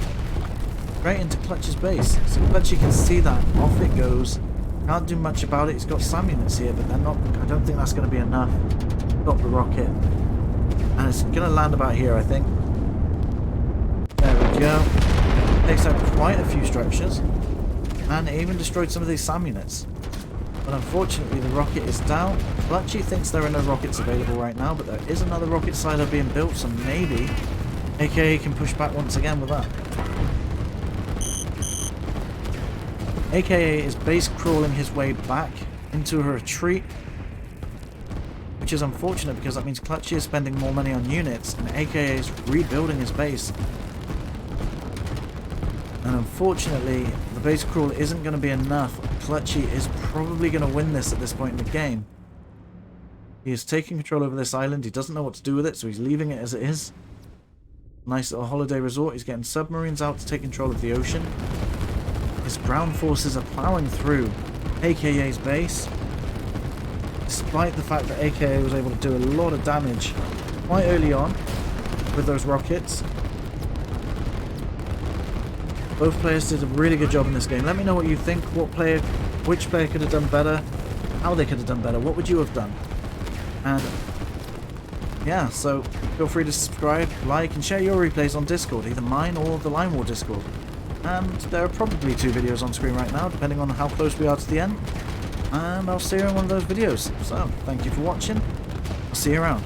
right into Clutchi's base. So Clutchi can see that. Off it goes. Can't do much about it. He's got SAM units here, but they're not. I don't think that's going to be enough. Stop the rocket. And it's going to land about here, I think. There we go. Takes out quite a few structures. And it even destroyed some of these SAM units. But unfortunately, the rocket is down. Clutchi thinks there are no rockets available right now, but there is another rocket silo being built, so maybe AKA can push back once again with that. AKA is base crawling his way back into a retreat, which is unfortunate because that means Clutchi is spending more money on units and AKA is rebuilding his base. And unfortunately, the base crawl isn't going to be enough. Clutchi is probably going to win this at this point in the game. He is taking control over this island. He doesn't know what to do with it, so he's leaving it as it is. Nice little holiday resort. He's getting submarines out to take control of the ocean. His ground forces are plowing through AKA's base. Despite the fact that AKA was able to do a lot of damage quite early on with those rockets. Both players did a really good job in this game. Let me know what you think. Which player could have done better? How they could have done better? What would you have done? And yeah, so feel free to subscribe, like, and share your replays on Discord, either mine or the Line War Discord. And there are probably 2 videos on screen right now, depending on how close we are to the end. And I'll see you in one of those videos. So, thank you for watching. I'll see you around.